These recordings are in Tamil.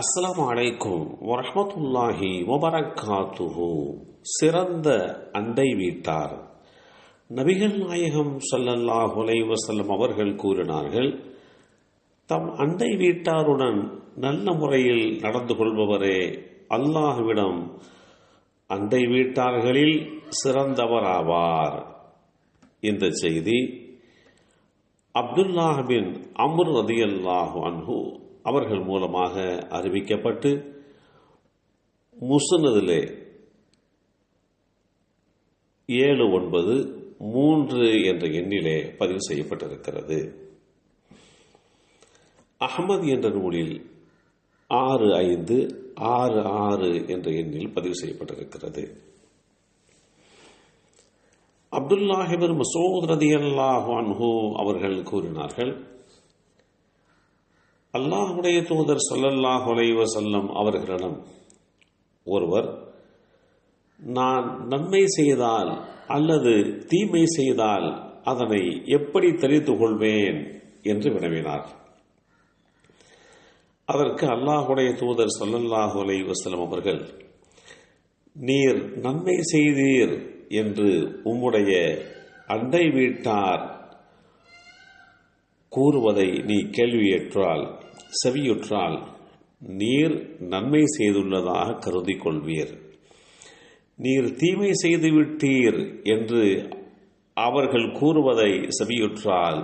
அஸ்ஸலாமு அலைக்கும் வரஹ்மத்துல்லாஹி வபரகாத்துஹு. சிறந்த அண்டை வீட்டார். நபிகள் நாயகம் ஸல்லல்லாஹு அலைஹி வஸல்லம் அவர்கள் கூறினார்கள், தம் அண்டை வீட்டாருடன் நல்ல முறையில் நடந்து கொள்பவரே அல்லாஹ்விடம் அண்டை வீட்டார்களில் சிறந்தவராவார். இந்த செய்தி அப்துல்லாஹ் பின் அம்ர் ரலியல்லாஹு அன்ஹு அவர்கள் மூலமாக அறிவிக்கப்பட்டு முஸ்னதிலே 793 என்ற எண்ணிலே பதிவு செய்யப்பட்டிருக்கிறது. அஹ்மத் என்ற நூலில் 6566 என்ற எண்ணில் பதிவு செய்யப்பட்டிருக்கிறது. அப்துல்லாஹ் இப்னு மஸ்ஊத் ரலியல்லாஹு அன்ஹு அவர்கள் கூறினார்கள், அல்லாஹ்வுடைய தூதர் ஸல்லல்லாஹு அலைஹி வஸல்லம் அவர்களிடம் ஒருவர், நான் நன்மை செய்தால் அல்லது தீமை செய்தால் அதனை எப்படி தெரிந்து கொள்வேன் என்று வினவினார். அதற்கு அல்லாஹ்வுடைய தூதர் ஸல்லல்லாஹு அலைஹி வஸல்லம் அவர்கள், நீர் நன்மை செய்தீர் என்று உம்முடைய அண்டை வீட்டார் கூறுவதை நீ செவியுற்றால் நீர் நன்மை செய்துள்ளதாக கருதி கொள்வீர். நீர் தீமை செய்துவிட்டீர் என்று அவர்கள் கூறுவதை செவியுற்றால்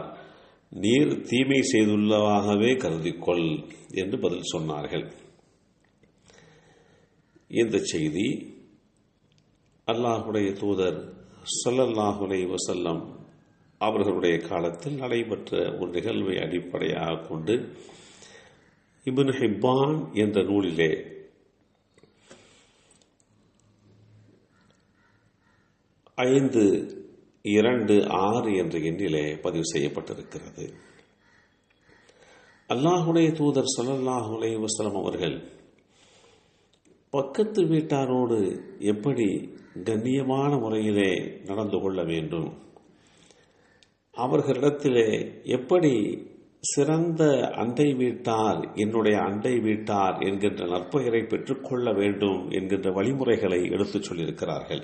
நீர் தீமை செய்துள்ளதாகவே கருதிக்கொள் என்று பதில் சொன்னார்கள். இந்த செய்தி அல்லாஹ்வுடைய தூதர் ஸல்லல்லாஹு அலைஹி வஸல்லம் அவர்களுடைய காலத்தில் நடைபெற்ற ஒரு நிகழ்வை அடிப்படையாக கொண்டு இப்னு ஹிப்பான் என்ற நூலிலே 526 என்ற எண்ணிலே பதிவு செய்யப்பட்டிருக்கிறது. அல்லாஹ்வுடைய தூதர் ஸல்லல்லாஹு அலைஹி வஸல்லம் அவர்கள் பக்கத்து வீட்டாரோடு எப்படி கண்ணியமான முறையிலே நடந்து கொள்ள வேண்டும், அவர்களிடத்திலே எப்படி சிறந்த அண்டை வீட்டார், என்னுடைய அண்டை வீட்டார் என்கின்ற நற்பெயரை பெற்றுக்கொள்ள வேண்டும் என்கின்ற வழிமுறைகளை எடுத்துச் சொல்லியிருக்கிறார்கள்.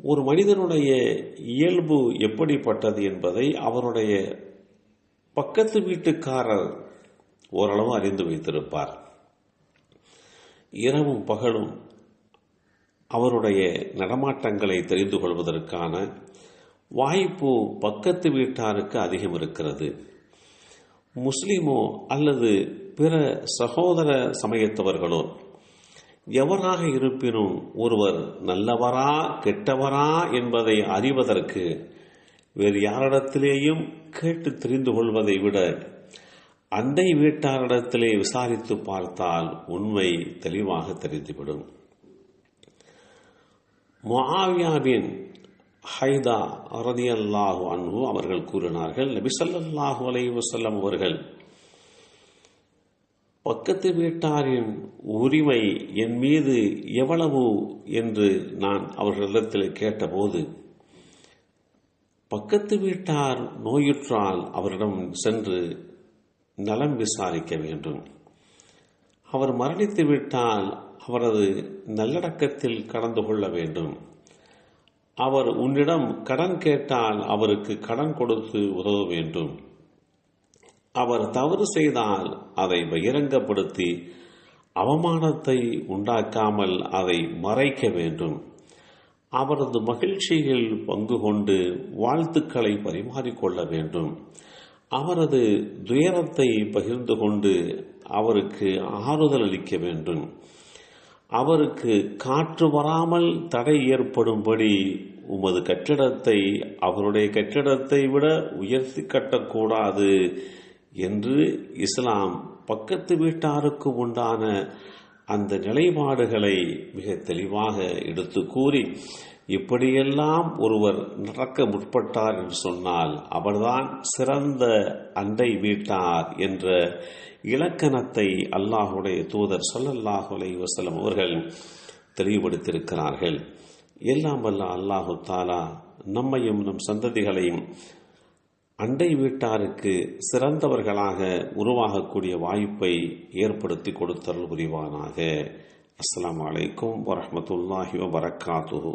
ஒரு மனிதனுடைய இயல்பு எப்படிப்பட்டது என்பதை அவருடைய பக்கத்து வீட்டுக்காரர் ஓரளவு அறிந்து வைத்திருப்பார். இரவும் பகலும் அவருடைய நடமாட்டங்களை தெரிந்து கொள்வதற்கான வாய்ப்பு பக்கத்து வீட்டாருக்கு அதிகம் இருக்கிறது. முஸ்லிமோ அல்லது பிற சகோதர சமயத்தவர்களோ எவராக இருப்பினும் ஒருவர் நல்லவரா கெட்டவரா என்பதை அறிவதற்கு வேறு யாரிடத்திலேயும் கேட்டு தெரிந்து கொள்வதை விட அண்டை வீட்டாரிடத்திலே விசாரித்து பார்த்தால் உண்மை தெளிவாக தெரிந்துவிடும். முஆவியா பின் ஹைதா ரலியல்லாஹு அன்ஹு அவர்கள் கூறினார்கள், நபி ஸல்லல்லாஹு அலைஹி வஸல்லம் அவர்கள், பக்கத்து வீட்டாரின் உரிமை என் மீது எவ்வளவு என்று நான் அவர்களிடத்தில் கேட்டபோது, பக்கத்து வீட்டார் நோயுற்றால் அவரிடம் சென்று நலம் விசாரிக்க வேண்டும். அவர் மரணித்து விட்டால் அவரது நல்லடக்கத்தில் கலந்து கொள்ள வேண்டும். அவர் உன்னிடம் கடன் கேட்டால் அவருக்கு கடன் கொடுத்து உதவ வேண்டும். அவர் தவறு செய்தால் அதை பகிரங்கப்படுத்தி அவமானத்தை உண்டாக்காமல் அதை மறைக்க வேண்டும். அவரது மகிழ்ச்சியில் பங்கு கொண்டு வாழ்த்துக்களை பரிமாறிக்கொள்ள வேண்டும். அவரது துயரத்தை பகிர்ந்து கொண்டு அவருக்கு ஆறுதல் அளிக்க வேண்டும். அவருக்கு காற்று வராமல் தடை ஏற்படும்படி உமது கட்டிடத்தை அவருடைய கட்டிடத்தை விட உயர்த்தி கட்டக்கூடாது என்று இஸ்லாம் பக்கத்து வீட்டாருக்கு உண்டான அந்த நிலைப்பாடுகளை மிக தெளிவாக எடுத்து கூறி, இப்படியெல்லாம் ஒருவர் நடக்க முற்பட்டார் என்று சொன்னால் அவர்தான் சிறந்த அண்டை வீட்டார் என்ற இலக்கணத்தை அல்லாஹ்வுடைய தூதர் ஸல்லல்லாஹு அலைஹி வஸல்லம் அவர்கள் தெளிவுபடுத்தியிருக்கிறார்கள். எல்லாம் வல்ல அல்லாஹு தஆலா நம்மையும் நம் சந்ததிகளையும் அண்டை வீட்டாருக்கு சிறந்தவர்களாக உருவாகக்கூடிய வாய்ப்பை ஏற்படுத்தி கொடுத்தல் புரிவானாக. அஸ்ஸலாமு அலைக்கும் வரஹ்மத்துல்லாஹி வபரகாத்துஹு.